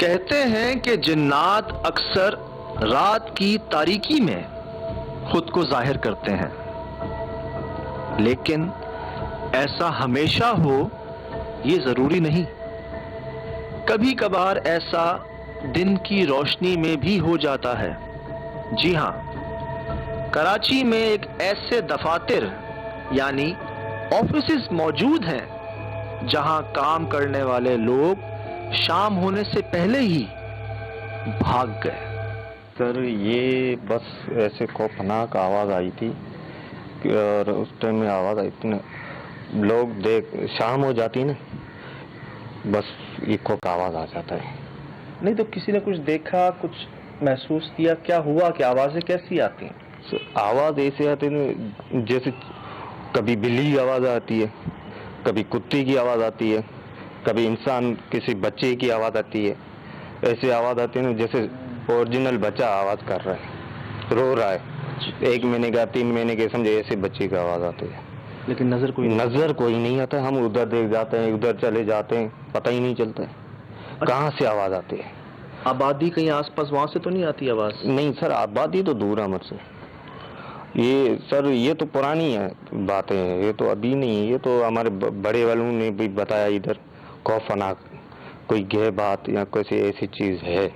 कहते हैं कि जिन्नात अक्सर रात की तारीकी में खुद को जाहिर करते हैं, लेकिन ऐसा हमेशा हो ये जरूरी नहीं। कभी कभार ऐसा दिन की रोशनी में भी हो जाता है। जी हाँ, कराची में एक ऐसे दफातर यानी ऑफिसेस मौजूद हैं जहां काम करने वाले लोग शाम होने से पहले ही भाग गए। सर ये बस ऐसे खौफनाक आवाज़ आई थी और उस टाइम में आवाज़ आई थी ना, लोग शाम हो जाती ना, बस ये खौफ आवाज़ आ जाता है। नहीं तो किसी ने कुछ देखा, कुछ महसूस किया, क्या हुआ कि आवाज़ें कैसी आती हैं? आवाज़ ऐसे आती है जैसे कभी बिल्ली की आवाज़ आती है, कभी कुत्ते की आवाज़ आती है, कभी इंसान किसी बच्चे की आवाज़ आती है। ऐसी आवाज़ आती है ना जैसे ओरिजिनल बच्चा आवाज़ कर रहा है, रो रहा है, 1 महीने का 3 महीने के, समझे ऐसे बच्चे की आवाज़ आती है। लेकिन नजर कोई नहीं आता। हम उधर देख जाते हैं, उधर चले जाते हैं, पता ही नहीं चलता है कहाँ से आवाज़ आती है। आबादी कहीं आसपास वहाँ से तो नहीं आती आवाज़? नहीं सर, आबादी तो दूर है मुझसे। ये सर ये तो पुरानी है बातें हैं, ये तो अभी नहीं है। ये तो हमारे बड़े वालों ने भी बताया, इधर खौफनाक कोई गह बात या कोई ऐसी चीज़ है।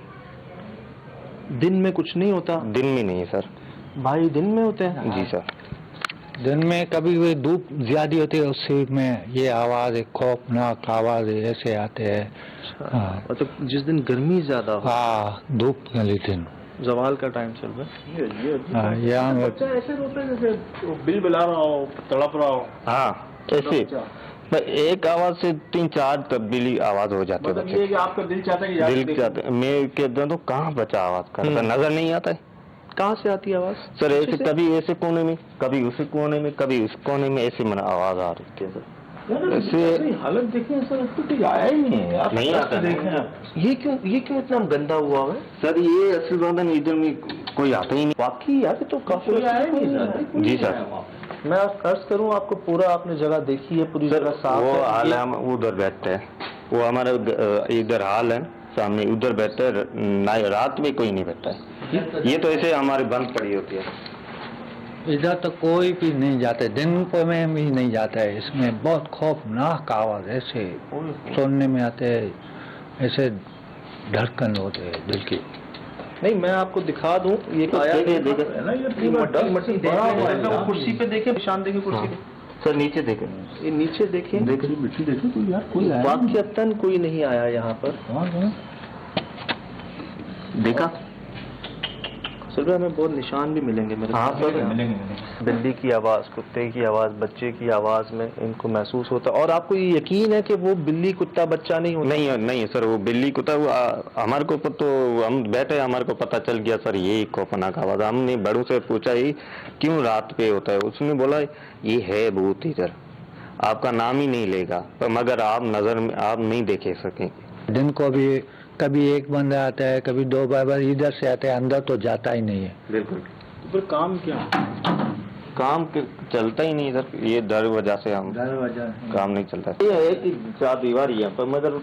दिन में कुछ नहीं होता? दिन में नहीं है सर। भाई दिन में होते हैं? जी सर। दिन में कभी भी धूप ज्यादा होती है, उससे में ये आवाज खौफनाक आवाज ऐसे आते हैं। हाँ, मतलब जिस दिन गर्मी ज्यादा हो। हाँ, धूप वाले दिन, जवाल का टाइम चल रहा है। यहाँ ऐसे रोते हैं जैसे बिल बिला रहा हो, तड़प रहा हो। हाँ ऐसे एक आवाज से 3-4 तब्दीली आवाज हो जाती है। मतलब ये कि आपका दिल चाहता है कि दिल चाहता है, मैं कहता हूँ तो कहाँ बचा आवाज करता, नजर नहीं आता है। कहाँ से आती है आवाज? सर ऐसे कभी ऐसे कोने में, कभी उस कोने में, कभी उस कोने में, ऐसे मन आवाज आ रही है सर। ऐसे हालत देखें सर, कुछ आया ही नहीं है। आप नहीं आता देखें ये क्यों इतना गंदा हुआ है सर? ये असल बात है, इधर में कोई आता ही नहीं। वाकई यार तो काफी आया नहीं। जी सर। मैं अर्ज करूं आपको, पूरा आपने जगह देखी है, पूरी जगह साफ वो है? हाल है, हम उधर बैठते हैं, वो हमारा इधर हाल है सामने, उधर बैठते हैं। रात में कोई नहीं बैठता है। ये तो ऐसे हमारी बंद पड़ी होती है। इधर तो कोई भी नहीं जाते, दिन में भी नहीं जाता है। इसमें बहुत खौफनाक आवाज ऐसे सुनने में आते हैं, ऐसे धड़कन होते हैं दिल की। नहीं मैं आपको दिखा दूं, ये आया कुर्सी पे देखे, निशान देखे कुर्सी पे। सर नीचे देखें, ये नीचे देखें, मिट्टी देखे तो यार कोई वाकई कोई नहीं आया यहाँ पर। देखा सर हमें बहुत निशान भी मिलेंगे मेरे। हाँ सर मिलेंगे। बिल्ली की आवाज़, कुत्ते की आवाज़, बच्चे की आवाज़ में इनको महसूस होता है। और आपको ये यकीन है कि वो बिल्ली कुत्ता बच्चा नहीं होता? नहीं सर, वो बिल्ली कुत्ता हमारे को तो हम बैठे, हमारे को पता चल गया सर ये खौफनाक आवाज़। हमने बड़ों से पूछा ही क्यों रात पे होता है, उसने बोला ये है भूत इधर, आपका नाम ही नहीं लेगा, तो मगर आप नजर में आप नहीं देखे सकें। दिन को भी कभी एक बंदा आता है, कभी 2 बार इधर से आता है, अंदर तो जाता ही नहीं है। बिल्कुल। तो फिर काम क्या? काम चलता ही नहीं सर, ये डर वजह से हम काम नहीं चलता है। ये है कि 4 दीवार ही है पर मगर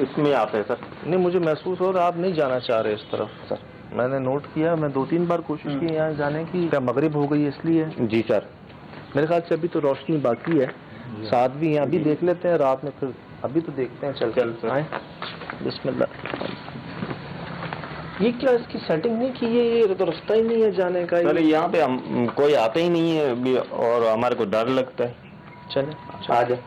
इसमें आते हैं सर। नहीं मुझे महसूस हो रहा आप नहीं जाना चाह रहे इस तरफ सर। मैंने नोट किया, मैं 2-3 बार कोशिश की यहाँ जाने की। क्या मगरिब हो गई इसलिए? जी सर। मेरे ख्याल से अभी तो रोशनी बाकी है, साथ भी यहाँ भी देख लेते हैं रात में, फिर अभी तो देखते हैं। चल आए, बिस्मिल्लाह। ये क्या इसकी सेटिंग नहीं की? ये तो रास्ता ही नहीं है जाने का। सर यहाँ पे हम कोई आता ही नहीं है अभी और हमारे को डर लगता है। चले आ जाए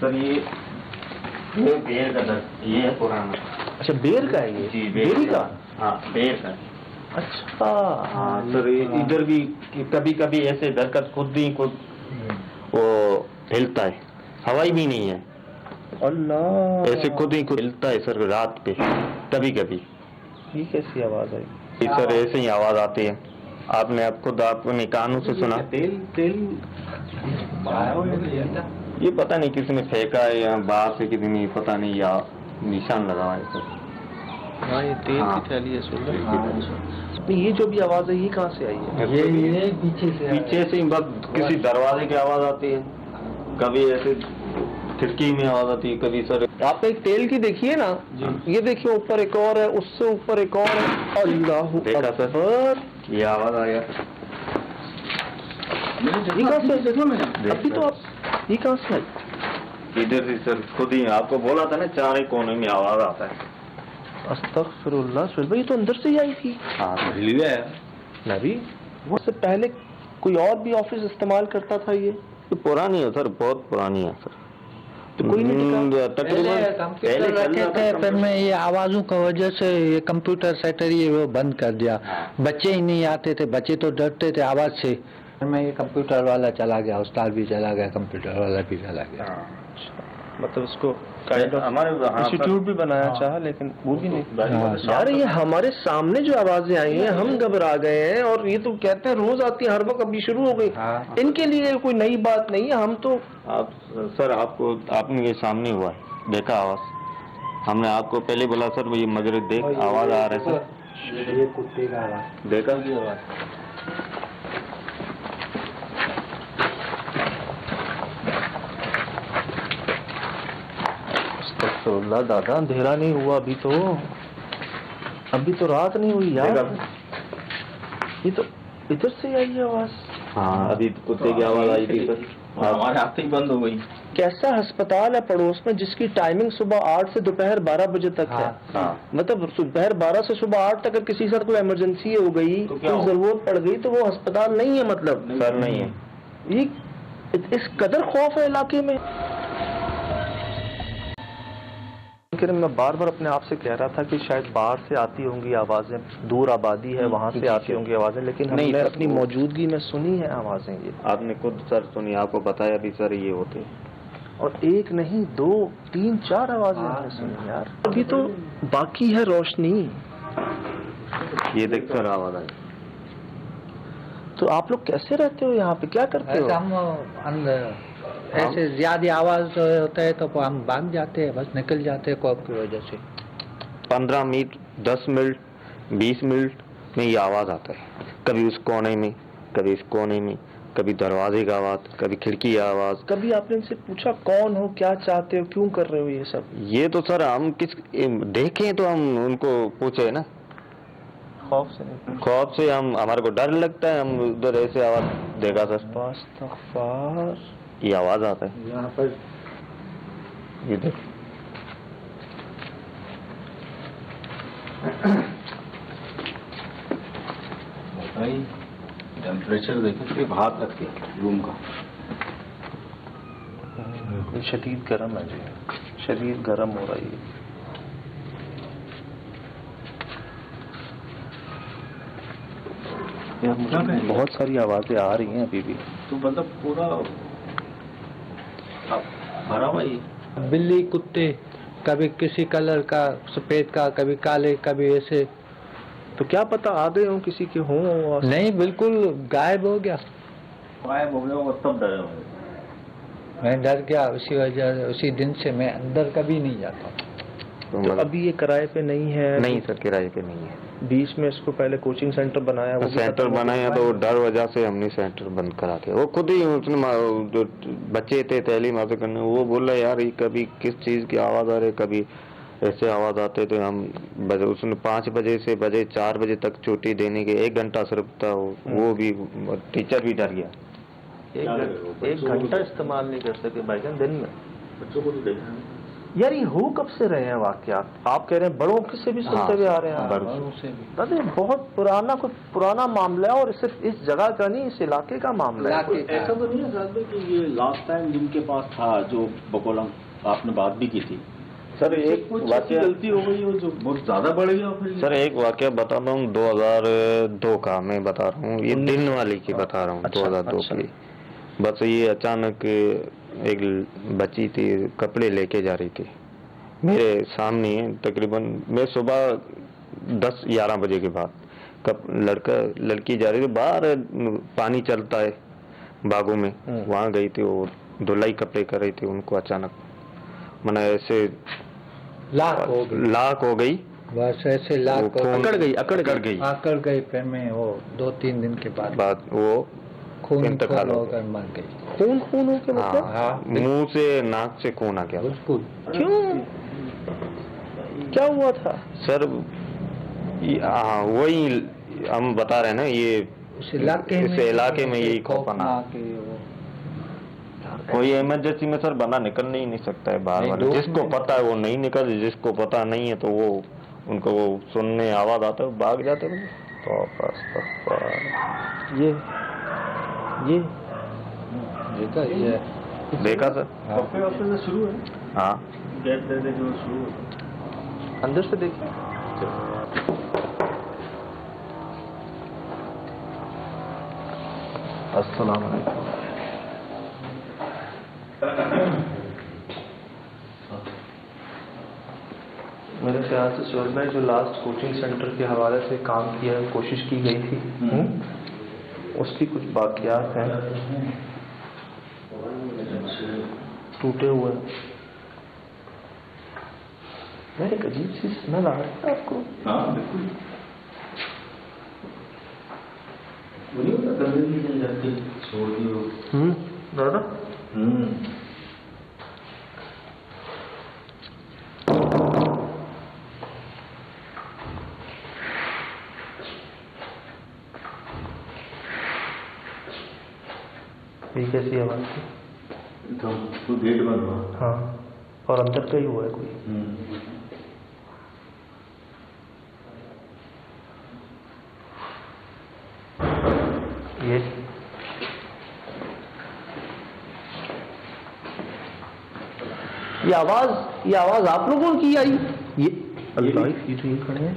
सर। ये बेर का दर, ये है पुराना। अच्छा बेर का है ये? जी बेरी का? हाँ बेर का। अच्छा हाँ सर, इधर भी कभी कभी ऐसे दरकत खुद वो हिलता है, हवाई भी नहीं है, अल्लाह ऐसे खुद ही हिलता है सर रात पे कभी कभी। ये कैसी आवाज आई? सर ऐसे ही आवाज आती है। आपने खुद अपने कानों से सुना? तेल ये पता नहीं किसी ने फेंका है या बाहर से किसी ने, पता नहीं, या निशान लगा है सर। हाँ ये तेल की थैली है सुन। ये जो भी आवाज है ये कहाँ से आई है? ये पीछे से ही बस किसी दरवाजे की आवाज आती है, कभी ऐसे खिड़की में आवाज आती है कभी सर। आपने एक तेल की देखी है ना, ये देखिए ऊपर एक और है, उससे ऊपर एक और है। अल्लाह अकबर, ये आवाज आ गया। ये कहाँ से? अभी तो आप ये कहाँ से आई? इधर से सर, खुद ही आपको बोला था ना, चारे कोने में आवाज आता है। अस्तगफिरुल्लाह, सुहेल भाई ये तो अंदर से ही आई थी। हाँ नबी, वो से पहले कोई और भी ऑफिस इस्तेमाल करता था ये? पुरानी है सर, बहुत पुरानी है सर। तो कोई नहीं पहले कंप्यूटर रखे थे, फिर मैं ये आवाजों की वजह से ये कंप्यूटर सेटर ये वो बंद कर दिया। बच्चे ही नहीं आते थे, बच्चे तो डरते थे आवाज से। फिर मैं ये कंप्यूटर वाला चला गया, उस्ताद भी चला गया, कंप्यूटर वाला भी चला गया। मतलब इसको हमारे इंस्टीट्यूट भी बनाया चाहा, लेकिन वो भी नहीं। यार ये हमारे सामने जो आवाजें आई हैं, हम घबरा गए हैं, और ये तो कहते हैं रोज आती है, हर वक्त अभी शुरू हो गई। इनके लिए कोई नई बात नहीं है। हम तो आप सर, आपको आपने ये सामने हुआ है, देखा आवाज? हमने आपको पहले बोला सर ये मगर देख आवाज आ रहा है सर, ये कुत्ते का आवाज देखा भी आवाज। अल्लाह दादा, अंधेरा नहीं हुआ अभी तो रात नहीं हुई यार। ये तो इधर से आई है आवाज। हाँ अभी कुत्ते की आवाज आई थी सर, हमारे हाथ ही बंद हो गई। कैसा अस्पताल है पड़ोस में जिसकी टाइमिंग सुबह 8 से दोपहर 12 बजे तक है। मतलब दोपहर 12 से सुबह 8 तक अगर किसी के साथ कोई इमरजेंसी हो गई, तो कोई जरूरत पड़ गई, तो वो अस्पताल नहीं है। मतलब सर नहीं है। ये इस कदर खौफ है इलाके में। मैं बार बार अपने आप से कह रहा था कि शायद बाहर से आती होंगी आवाजें, दूर आबादी है वहां से आती होंगी आवाजें, लेकिन हमने अपनी मौजूदगी में सुनी है आवाजें। ये आपने खुद सर सुनी, आपको बताया भी सर ये होते, और एक नहीं 2 3 4 आवाजें हमने सुनी यार। अभी तो बाकी है रोशनी। ये देख सर आवाज आई। तो आप लोग कैसे रहते हो यहाँ पे, क्या करते हो? हम अंदर ऐसे ज्यादा आवाज होता है तो हम भाग जाते हैं, बस निकल जाते हैं खौफ की वजह से। 15 मिनट 10 मिनट 20 मिनट में ये आवाज आता है, कभी उस कोने में, कभी इस कोने में, कभी दरवाजे का आवाज, कभी खिड़की की आवाज। कभी आपने इनसे पूछा कौन हो, क्या चाहते हो, क्यों कर रहे हो ये सब? ये तो सर हम किस देखें तो हम उनको पूछे ना, खौफ से हम, हमारे को डर लगता है, हम उधर ऐसे आवाज देखा सर, ये आवाज आता है यहाँ पर। ये देख भाई, टेम्परेचर देखो, बाहर तक के रूम का शदीद गर्म है जी, शदीद गर्म हो रही है। बहुत सारी आवाजें आ रही हैं अभी भी, तो मतलब पूरा भरा हुआ ही। बिल्ली कुत्ते, कभी किसी कलर का सफेद का, कभी काले, कभी ऐसे। तो क्या पता आ गए हो किसी के हों? नहीं, बिल्कुल गायब हो गया। वो तब डरे हो? मैं डर गया, उसी वजह, उसी दिन से मैं अंदर कभी नहीं जाता। तो अभी ये किराए पे नहीं है? नहीं सर, किराए पे नहीं है। बीच में इसको पहले कोचिंग सेंटर बनाया, वो सेंटर बनाया तो डर वजह से हमने सेंटर बंद करा दिया। वो खुद ही उसने जो बच्चे थे तालीम हासिल करने, वो बोला यार ये कभी किस चीज की आवाज आ रही, कभी ऐसे आवाज आते, तो हम उसने 5 बजे से बजे 4 बजे तक छुट्टी देने के 1 घंटा सिर्फ था, वो भी टीचर भी डर गया। 1 घंटा इस्तेमाल नहीं कर सके भाईजान दिन में। बच्चों को तो देखा यार ये हो कब से रहे हैं वाकयात? आप कह रहे हैं बड़ों से भी सुनते हुए आ रहे हैं। बड़ों से भी। दादा बहुत पुराना मामला है, और सिर्फ इस जगह का नहीं, इस इलाके का मामला है। ऐसा तो नहीं है साहब कि ये लास्ट टाइम जिनके पास था जो बकोला आपने बात भी की थी सर, एक वाकया गलती हो गई हो जो बहुत ज्यादा बढ़ गया फिर? सर एक वाकया बताता हूँ 2002 का मैं बता रहा हूँ, ये दिन वाली की बता रहा हूँ। 2002 की बस ये अचानक एक बच्ची थी, कपड़े लेके जा रही थी मेरे सामने, तकरीबन मैं सुबह 10-11 बजे के बाद, लड़की जा रही थी, बाहर पानी चलता है बागों में, वहां गई थी, वो धुलाई कपड़े कर रही थी, उनको अचानक मैंने ऐसे लाख हो गई, बस ऐसे लाख अकड़ गई। फिर मैं वो 2-3 दिन के बाद वो खून इंतकाल हो होकर मर गई। खून हो के मतलब? हाँ, मुंह से नाक से खून आ गया। बिल्कुल। क्यों, क्या हुआ था? सर हाँ, वही हम बता रहे हैं ना, ये इस इलाके में यही खौफनाक। कोई इमरजेंसी में सर बंदा निकल ही नहीं सकता है बाहर नहीं, वाले। दो जिसको मिनट। पता है वो नहीं निकल, जिसको पता नहीं है तो वो उनको वो सुनने आवाज आता है भाग जाते हैं। तो बस ये देखा सर। कपड़े वपड़े से शुरू है, हाँ, गेट दे दे जो शुरू है। अंदर से देखिए। अस्सलाम वालेकुम। मेरे ख्याल से सुहेल भाई जो लास्ट कोचिंग सेंटर के हवाले से काम किया कोशिश की गई थी, उसकी कुछ बाकियात हैं टूटे हुए। मैं एक अजीब सी स्मेल आ रही है आपको। हाँ बिल्कुल, वो नहीं होता गंदगी जल जाती छोड़ दी हो। दादा ये कैसी आवाज थी? तो गेट बंद हुआ। हाँ, और अंदर का ही हुआ है कोई। ये आवाज आप लोगों की आई? ये अल्लाह, ये जो ये खड़े हैं,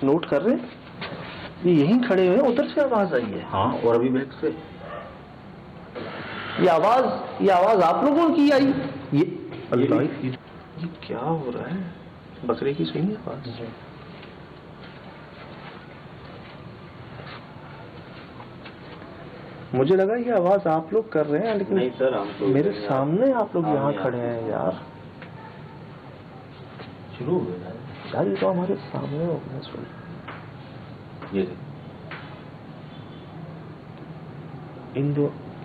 नोट कर रहे हैं? ये यहीं खड़े हुए हैं, उधर से आवाज आई है। हाँ, और अभी बैक से ये आवाज आप लोगों की आई? ये अल्लाह, ये क्या हो रहा है? बकरे की सुनी आवाज? मुझे लगा ये आवाज आप लोग कर रहे हैं, लेकिन नहीं सर, हम तो मेरे सामने आप लोग यहाँ खड़े हैं यार। शुरू हो गया यार ये तो हमारे सामने हो गया। सुन, ये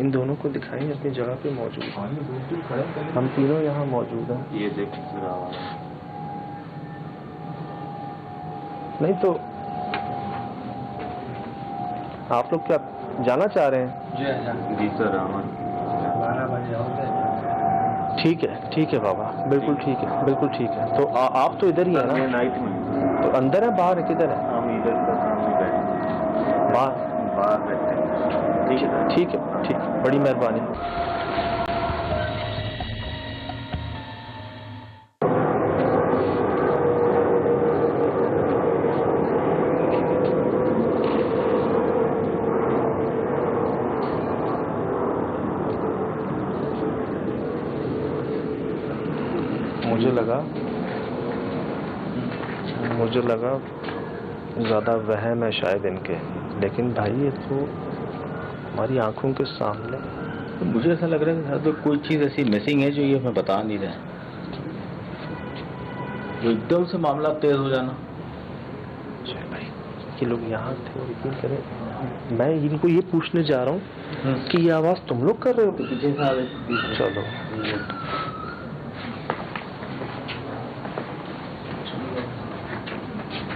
इन दोनों को दिखाएंगे अपनी जगह पे मौजूद। हाँ, ये बिल्कुल खड़े हैं। हम तीनों यहाँ मौजूद हैं। ये देख जरा आवाज। नहीं तो आप लोग क्या जाना चाह रहे हैं? जी सर, आवाज। ठीक है बाबा, बिल्कुल ठीक है, बिल्कुल ठीक है। तो आप तो इधर ही है ना? नाइट में तो अंदर है बाहर है, किधर है? हम इधर का सामने बैठे, बाहर बैठे हैं। ठीक है, बड़ी मेहरबानी। मुझे लगा ज़्यादा वहम है शायद इनके, लेकिन भाई ये तो हमारी आंखों के सामने। मुझे ऐसा लग रहा है तो कोई चीज़ ऐसी मिसिंग है जो ये हमें बता नहीं रहे, जो एकदम से मामला तेज हो जाना। भाई ये लोग यहाँ थे, यकीन करें मैं इनको ये पूछने जा रहा हूँ कि ये आवाज़ तुम लोग कर रहे हो? चलो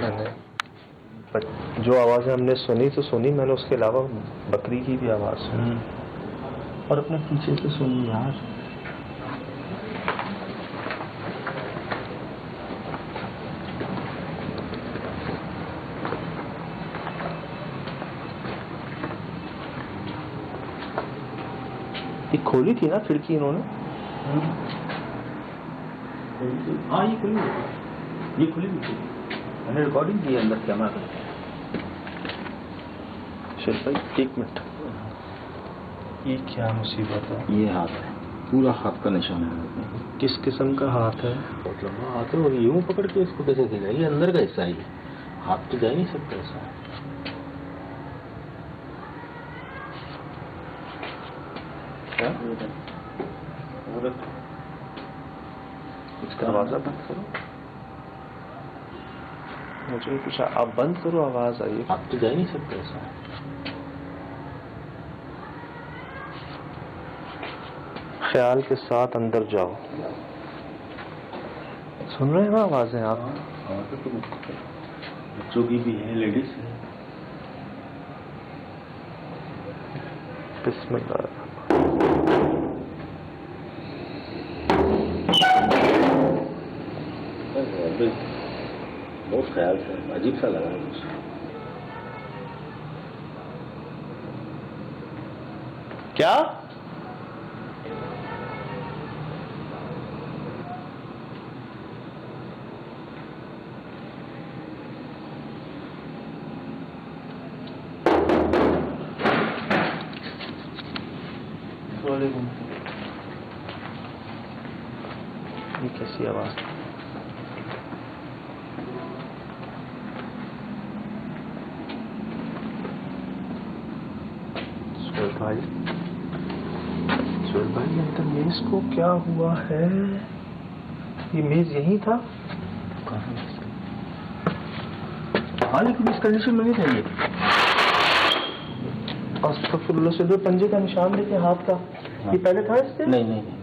मैंने जो आवाज़ें हमने सुनी तो सुनी, मैंने उसके अलावा बकरी की भी आवाज़ सुनी और अपने पीछे से सुनी यार। ये खोली थी ना खिड़की इन्होंने? हाँ, ये खुली हुई थी। मैंने रिकॉर्डिंग की है अंदर कैमरा करके। शेख भाई एक मिनट, ये क्या मुसीबत है? ये हाथ है, पूरा हाथ का निशान है। किस किस्म का हाथ है? बहुत लंबा हाथ है, और यूं पकड़ के इसको कैसे देगा? ये अंदर का हिस्सा है, हाथ तो जा ही नहीं सकता ऐसा। इसका दरवाजा बंद करो। मुझे कुछ आप बंद करो, आवाज आई है। आप तो जा ही नहीं सकते ऐसा। ख्याल के साथ अंदर जाओ। सुन रहे हैं आवाजें आप? हाँ तो बच्चों की भी है, लेडीज है। बिस्मिल्लाह। बहुत ख्याल से, अजीब सा लगा मुझे। क्या? ये कैसी आवाज? सुहेल भाई अंदर मेज को क्या हुआ है? ये मेज यही था? हाँ लेकिन इस कंडीशन में नहीं चाहिए। अस्तगफुरुल्लाह से पंजे का निशान देखे हाथ का। ये पहले था इससे? नहीं नहीं नहीं।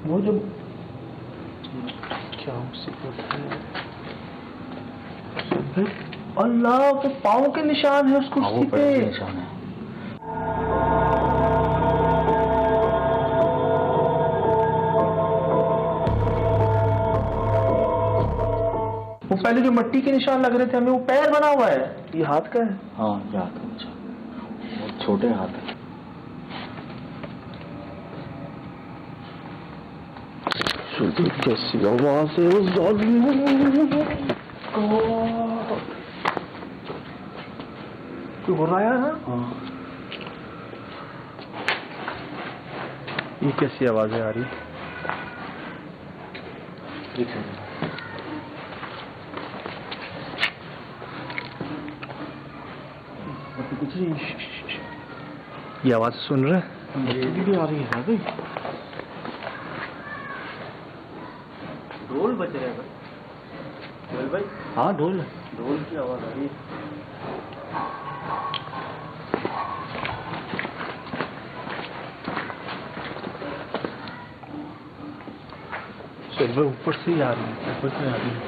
वो जो क्या मुसीबत है? अल्लाह, वो पाँव के निशान है उस कुर्सी पे। निशान है। वो पहले जो मिट्टी के निशान लग रहे थे हमें, वो पैर बना हुआ है। ये हाथ का है? हाँ ये हाथ का निशान, बहुत छोटे हाथ है। कैसी आवाज है उस कोई हो रहा है ना? हाँ ये कैसी आवाजें आ रही? ठीक है। कुछ नहीं। ये आवाज सुन रहे? भी आ रही है भाई। ढोल बज रहा है भाई। भाई हाँ ढोल की आवाज आ रही है। चल ऊपर से ही आ रही है। ऊपर से आ रही है।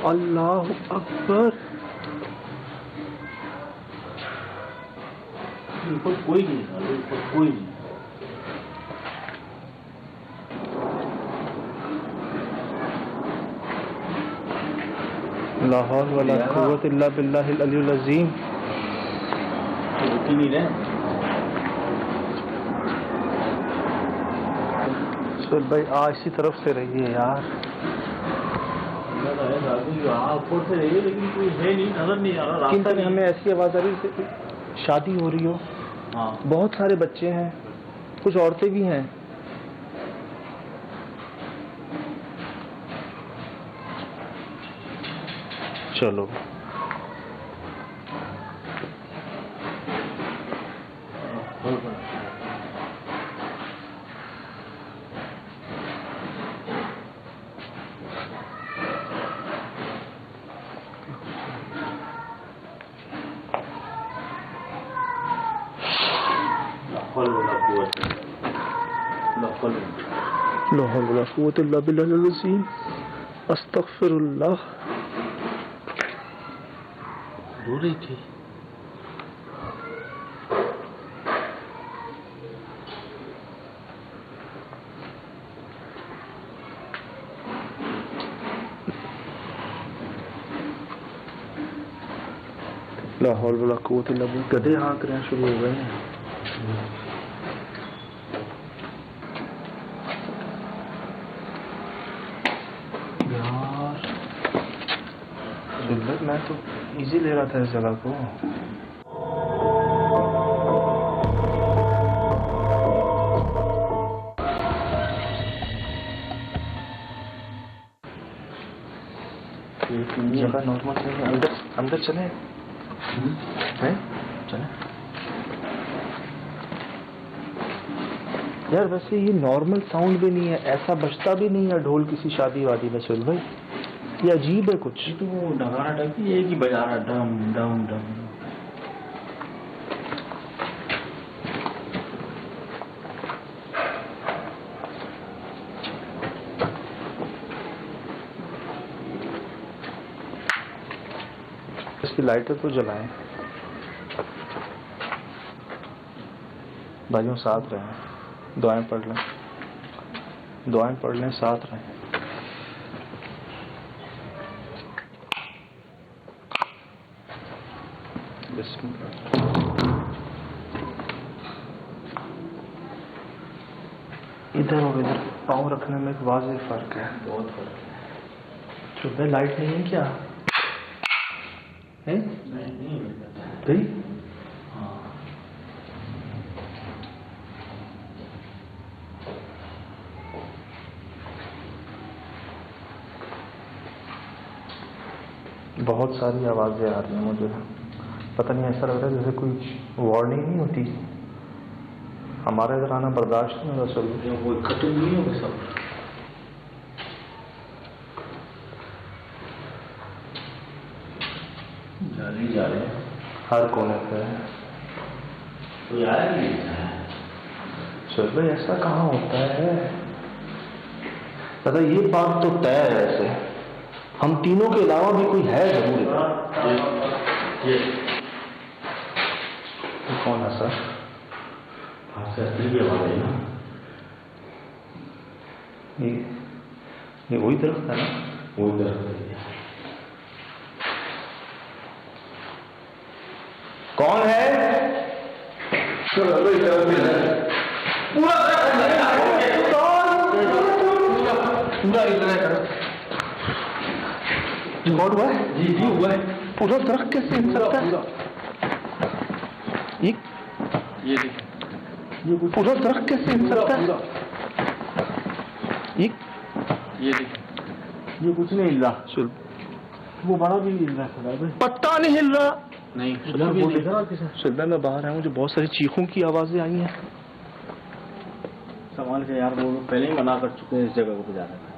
अल्लाह अकबर। ऊपर कोई नहीं है, ऊपर कोई नहीं। ला हौल वला कुव्वत इल्ला बिल्लाहिल अलियुल अज़ीम। रुक ही नहीं रहे। चल भाई आ इसी तरफ से रहिए यार। ऊपर से रही है लेकिन कोई है नहीं, नजर नहीं आ रहा। रास्ता किंतु हमें ऐसी आवाज आ रही है शादी हो रही हो। हाँ बहुत सारे बच्चे हैं, कुछ औरतें भी हैं। चलो ला हौल वला कुव्वत इल्ला बिल्लाहिल अज़ीम। अस्तगफिरुल्लाह। रो रही थी। ला हौल वला कुव्वत इल्ला बिल्लाह। गधे हाँक रहे शुरू हो गए हैं। यार मैं तो इजी ले रहा था इस जगह को। जगह नॉर्मल है। अंदर अंदर चले हैं? चले। यार वैसे ये नॉर्मल साउंड भी नहीं है, ऐसा बजता भी नहीं है ढोल किसी शादी वादी में सुहेल भाई, ये अजीब है कुछ। तो वो नगारा टाइप की है कि बजा रहा डम डम डम। इसकी लाइटर तो जलाएं भाइयों, साथ रहें, दुआएं पढ़ लें, दुआएं पढ़ लें, साथ रहें। इधर और इधर पाँव रखने में एक वाज़ेह फर्क है, बहुत फर्क है। सुबह लाइट नहीं है क्या है? नहीं गई? बहुत सारी आवाज़ें आ रही हैं मुझे, पता नहीं, ऐसा लग रहा है जैसे कोई वार्निंग नहीं होती। हमारे इधर आना बर्दाश्त नहीं होगा सब। वो खत्म नहीं होगा सब। जा रहे हैं हर कोने पे कोई आया नहीं है। सुर भाई ऐसा कहाँ होता है? पता ये बात तो तय है, ऐसे हम तीनों के अलावा भी कोई है जरूर इधर। ये कौन है सर? हाँ सर, ये बात है ना, ये वही दरख्त है ना? वो इधर कौन है? पूरा हुआ है? जी हुआ है। पूरा दरख्त कैसे हिल सकता है? ये देखिए, ये पूरा दरख्त कैसे हिल सकता है? ये देखिए, ये कुछ नहीं हिल रहा। वो बड़ा भी नहीं हिल रहा, पत्ता नहीं हिल रहा। नहीं सुल्तान में बाहर है, मुझे बहुत सारी चीखों की आवाजें आई हैं। संभाल के यार, वो पहले ही मना कर चुके हैं इस जगह को जाने का।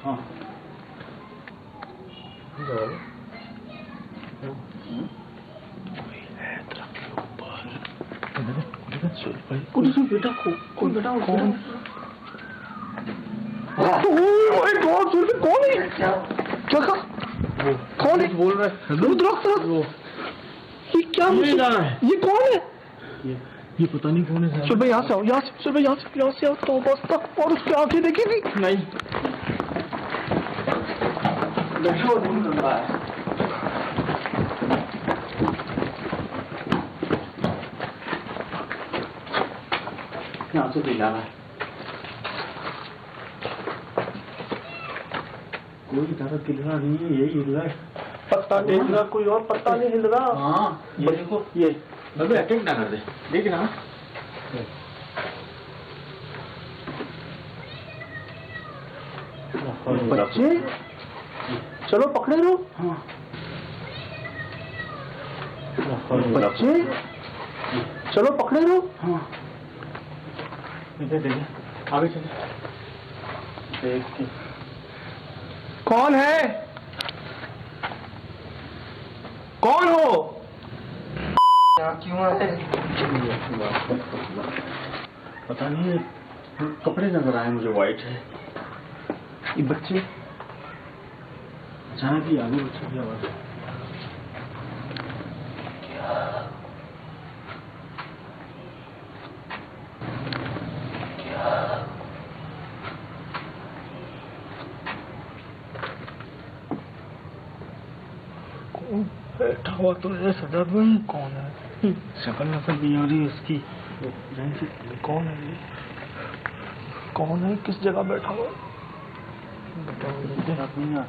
हाँ बेटा कोई बेटा कौन? कौन है? क्या कहा? कौन है? बोल रहा है ये क्या? ये कौन है? ये पता नहीं कौन है। सुबह यहाँ से आओ, यहाँ से, सुबह यहाँ से आओ, तो बस तक, और उसकी आंखें देखी थी? नहीं, देखो नहीं कर रहा है। यहाँ से दिला रहा है, कोई ज्यादा हिल रहा नहीं है, यही हिल रहा है। पत्ता नहीं हिल रहा, कोई और पत्ता नहीं हिल रहा। हाँ ये देखो, ये अबे अटैक ना कर दे, देख ना। बच्चे चलो पकड़े लो। हाँ बच्चे चलो पकड़े लो। हाँ इधर देखे, आगे चले देख के। कौन है? कौन हो? क्यों है? पता नहीं है, कपड़े नजर आए मुझे, वाइट है। ये बच्चे अचानक ही आगे बच्चों की आवाज। बैठा हुआ तो ये सजा भाई कौन है? शक्ल नजर नहीं आ रही उसकी। कौन है ये? कौन है? किस जगह बैठा हुआ? नहीं आ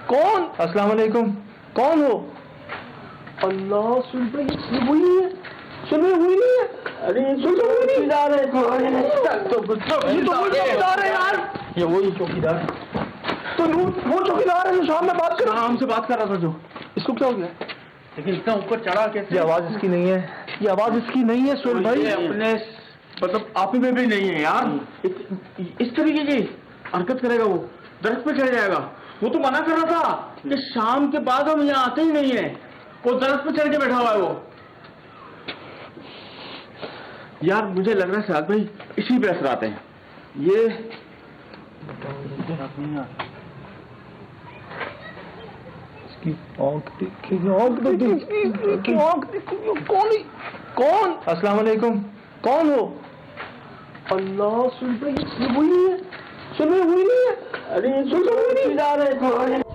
कौन? अस्सलाम वालेकुम। कौन हो? अल्लाह, सुन पे ये हुई नहीं है, सुन पे हुई नहीं है। अरे ये चौकीदार है, ये तो वो चौकीदार है यार, ये वही चौकीदार। तो वो चौकीदार है जो सामने बात कर रहा, हमसे बात कर रहा था जो। इसको क्या हो गया? लेकिन इतना ऊपर चढ़ा कैसे? ये आवाज इसकी नहीं है, ये आवाज इसकी नहीं है सुन भाई। अपने मतलब आप ही में भी नहीं है यार। इस तरीके की हरकत करेगा वो, दरख्त पे चढ़ जाएगा। वो तो मना कर रहा था कि शाम के बाद हम यहाँ आते ही नहीं है। वो दरख्त पे चढ़ के बैठा हुआ है वो। यार मुझे लग रहा है साहब भाई इसी पे असराते हैं ये। कौन? अस्सलाम वालेकुम। कौन हो? अल्लाह, सुन पे ये हुई नहीं है, सुन पे हुई नहीं है। अरे ये चौकीदार है।